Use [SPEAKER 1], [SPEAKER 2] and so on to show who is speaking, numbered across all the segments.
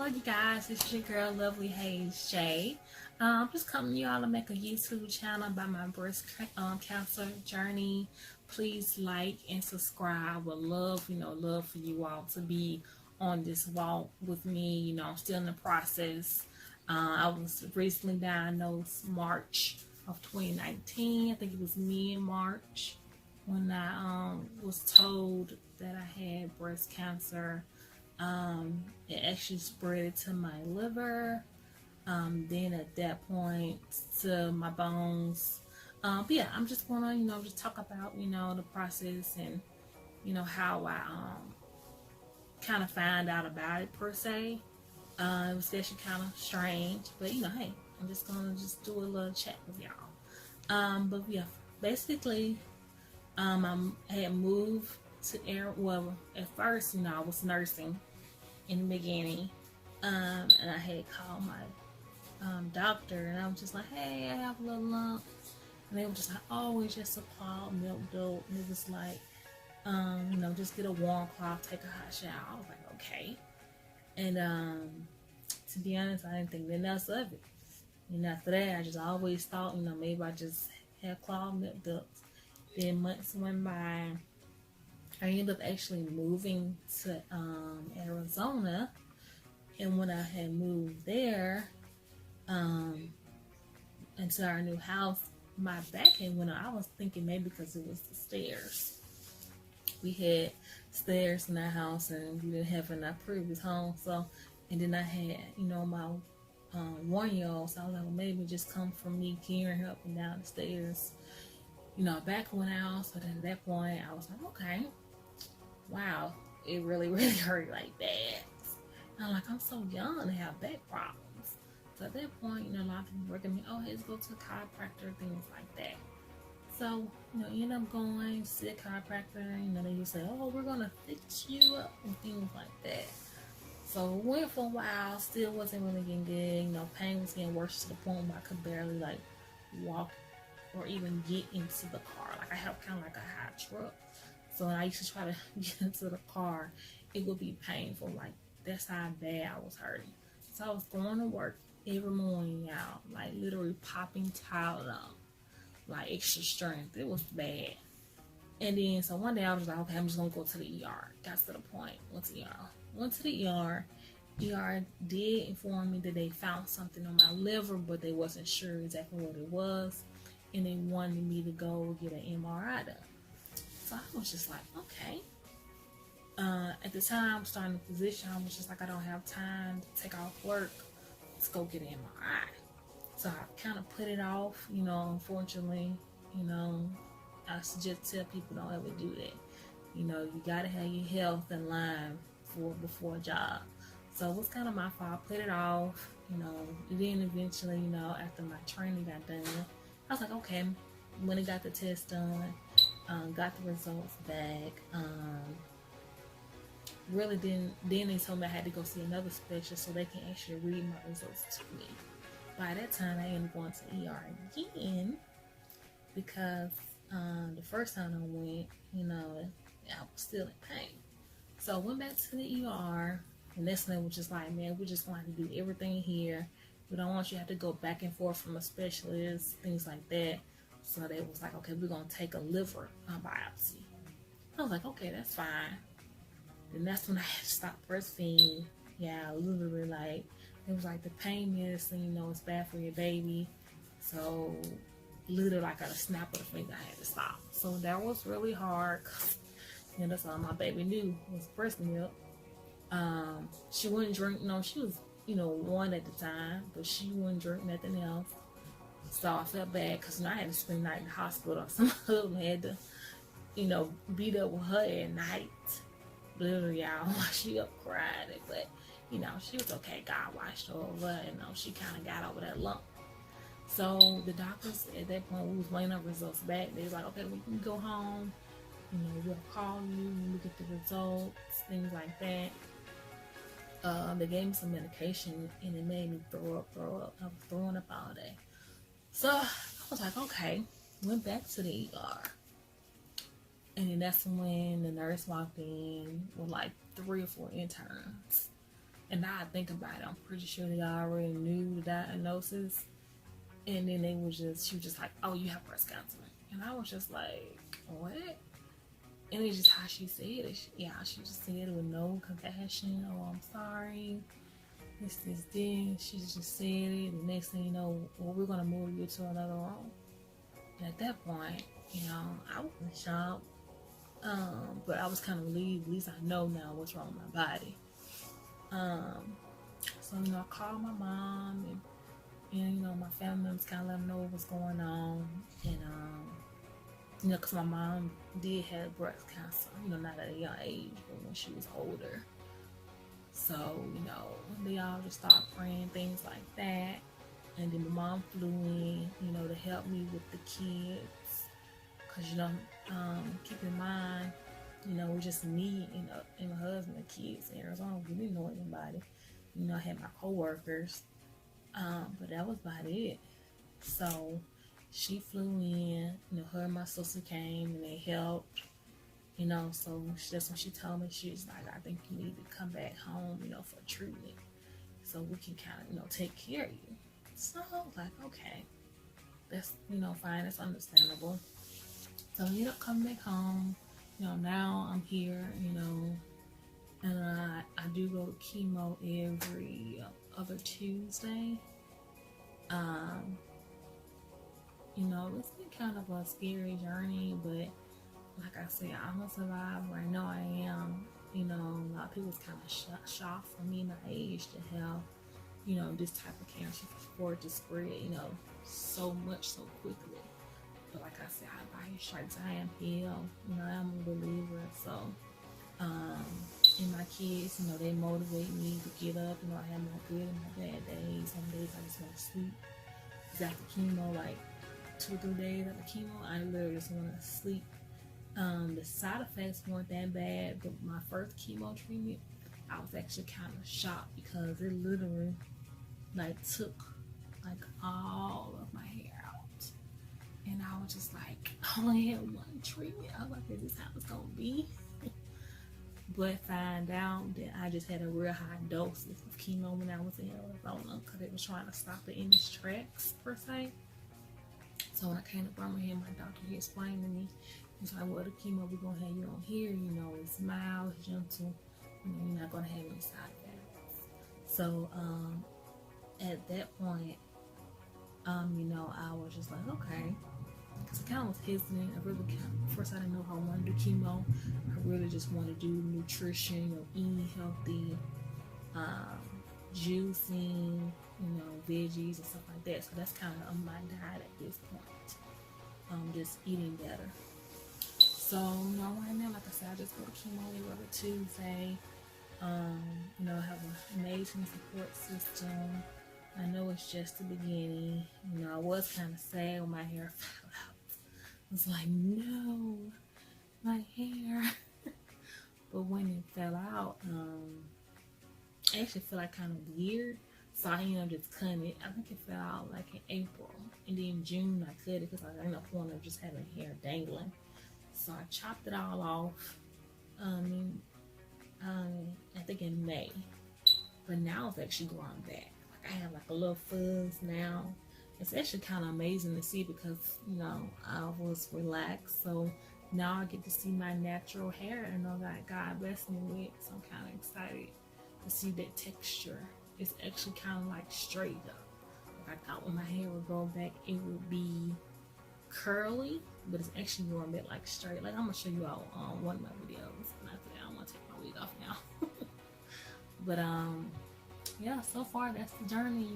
[SPEAKER 1] Hello, you guys. It's your girl, Lovely Haze J. I'm just coming to y'all to make a YouTube channel about my breast cancer journey. Please like and subscribe. Would love, love for you all to be on this walk with me. I'm still in the process. I was recently diagnosed March of 2019. I think it was mid-March when I was told that I had breast cancer. It actually spread to my liver, then at that point to my bones. But yeah, I'm just gonna, just talk about, the process and, how I kind of find out about it per se. It was actually kind of strange, but hey, I'm just gonna just do a little chat with y'all. But yeah, basically, I had moved to well, at first, I was nursing in the beginning, and I had called my doctor, and I was just like, hey, I have a little lump, and they were just like, oh, it's just a clogged milk duct, and it was like, just get a warm cloth, take a hot shower. I was like, okay, and to be honest, I didn't think nothing else of it. And after that, I just always thought, maybe I just had clogged milk ducts. Then months went by. I ended up actually moving to Arizona, and when I had moved there into our new house, my back had went up. I was thinking maybe because it was the stairs. We had stairs in our house, and we didn't have it in our previous home. So, and then I had, my 1-year-old. So I was like, well, maybe just come from me carrying her up and down the stairs. Back went out. So then at that point, I was like, okay. Wow, it really, really hurt like that. And I'm like, I'm so young to have back problems. So at that point, a lot of people recommend, oh, let's go to a chiropractor, things like that. So, end up going, see a chiropractor, they would say, oh, we're going to fix you up and things like that. So went for a while, still wasn't really getting good. Pain was getting worse to the point where I could barely walk or even get into the car. I have kind of like a high truck. So when I used to try to get into the car, it would be painful. That's how bad I was hurting. So I was going to work every morning, y'all. Literally popping Tylenol. Extra strength. It was bad. And then, so one day I was like, okay, I'm just going to go to the ER. Got to the point. Went to the ER. Went to the ER. ER did inform me that they found something on my liver, but they wasn't sure exactly what it was. And they wanted me to go get an MRI done. So I was just like, okay. At the time, starting the position, I was just like, I don't have time to take off work. Let's go get an MRI. So I kind of put it off, unfortunately, I suggest tell people don't ever do that. You got to have your health in line before a job. So it was kind of my fault. I put it off, then eventually, after my training got done, I was like, okay, when I got the test done, got the results back. Really then they told me I had to go see another specialist so they can actually read my results to me. By that time, I ended up going to ER again because the first time I went, I was still in pain. So I went back to the ER, and that's when they was just like, man, we're just going to have to do everything here. We don't want you to have to go back and forth from a specialist, things like that. So they was like, okay, we're going to take a liver biopsy. I was like, okay, that's fine. And that's when I had to stop breastfeeding. Yeah, literally, it was like the pain medicine, it's bad for your baby. So, literally, at a snap of the finger, I had to stop. So, that was really hard. That's all my baby knew was breast milk. She wouldn't drink, she was, 1 at the time, but she wouldn't drink nothing else. So I felt bad because I had to spend the night in the hospital. Some of them had to, beat up with her at night. Literally, y'all, she up cried. But, she was okay. God watched over her. She kind of got over that lump. So the doctors at that point, we was waiting on results back. They was like, okay, we can go home. We'll call you when we get the results, things like that. They gave me some medication and it made me throw up. I was throwing up all day. So I was like, okay, went back to the ER. And then that's when the nurse walked in with 3 or 4 interns. And now I think about it, I'm pretty sure they already knew the diagnosis. And then she was just like, oh, you have breast cancer. And I was just like, what? And it's just how she said it. She just said it with no compassion. Oh, I'm sorry. This. She just said it. The next thing you know, well, we're going to move you to another room. And at that point, I was in shock. But I was kind of relieved. At least I know now what's wrong with my body. So, I called my mom and my family members kind of let them know what was going on. And, because my mom did have breast cancer, not at a young age, but when she was older. So, they all just started praying, things like that. And then my mom flew in, to help me with the kids. Because, keep in mind, it was just me, and my husband and kids in Arizona. We didn't know anybody. I had my co-workers. But that was about it. So she flew in, her and my sister came and they helped, so that's when she told me, she was like, I think you need to come back home, for treatment so we can kind of, take care of you. So I was like, okay, that's, fine, that's understandable. So I ended up coming back home, now I'm here, and I do go to chemo every other Tuesday. It's been kind of a scary journey, but like I said, I'm a survivor. I know I am. A lot of people's kind of shocked for me my age to have, this type of cancer for it to spread, so much so quickly. But like I said, by His stripes I am healed. I'm a believer. So, and my kids, they motivate me to get up. I have my good and my bad days. Some days I just want to sleep. Because after chemo, like 2 or 3 days after chemo, I literally just want to sleep. The side effects weren't that bad, but my first chemo treatment, I was actually kind of shocked because it literally took all of my hair out. And I was just like, I only had one treatment. I was like, is this how it's gonna be? But find out that I just had a real high dose of chemo when I was in Arizona because it was trying to stop it in its tracks, per se. So when I came to Birmingham, my doctor, he explained to me, he's like, well, the chemo we're going to have you on here, it's mild, it's gentle, you're not going to have any side effects. So at that point, I was just like, okay. Because I kind of was hesitant. I really first I didn't know how I wanted to do chemo. I really just want to do nutrition, eating healthy, juicing, veggies and stuff like that. So that's kind of my diet at this point. Just eating better. So, right now, like I said, I just go to chemo every other Tuesday. I have an amazing support system. I know it's just the beginning. I was kind of sad when my hair fell out. I was like, no, my hair. But when it fell out, I actually felt like kind of weird. So I ended up just cutting it. I think it fell out like in April. And then in June I cut it because I didn't want to just having hair dangling. So I chopped it all off. I think in May. But now it's actually growing back. I have like a little fuzz now. It's actually kind of amazing to see because, I was relaxed. So now I get to see my natural hair and know that God blessed me with. So I'm kind of excited to see that texture. It's actually kind of like straight up. Like I thought when my hair would grow back, it would be curly, but it's actually growing back like straight. Like I'm going to show you all one of my videos. And after that, I'm going to take my wig off now. But, yeah, so far that's the journey,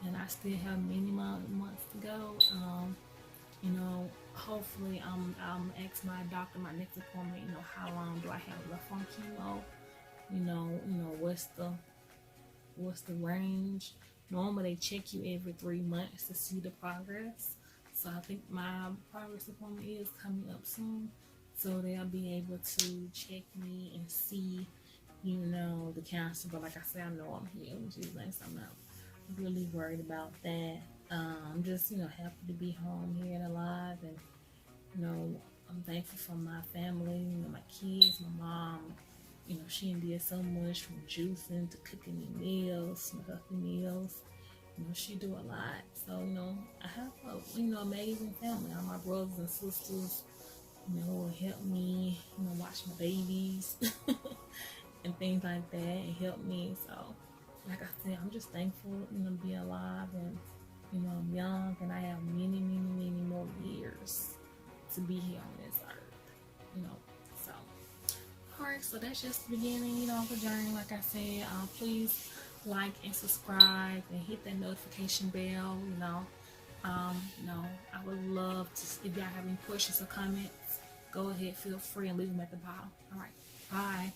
[SPEAKER 1] and I still have many months to go. Hopefully I'm ask my doctor my next appointment, how long do I have left on chemo? What's the range? Normally they check you every 3 months to see the progress. So I think my progress appointment is coming up soon. So they'll be able to check me and see the cancer. But like I said, I know I'm healed, which is nice. I'm not really worried about that. I'm just, happy to be home here and alive. And, I'm thankful for my family, my kids, my mom, You know, she did so much from juicing to cooking me meals, healthy meals. You know, she do a lot. So, you know, I have a, you know, amazing family. All my brothers and sisters, you know, will help me, you know, watch my babies and things like that and help me. So, like I said, I'm just thankful, you know, to be alive, and, you know, I'm young and I have many, many, many more years to be here on this earth, you know. So, alright, so that's just the beginning, you know, of the journey. Like I said, please like and subscribe and hit that notification bell, you know. You know, I would love to, if y'all have any questions or comments, go ahead, feel free and leave them at the bottom. Alright, bye.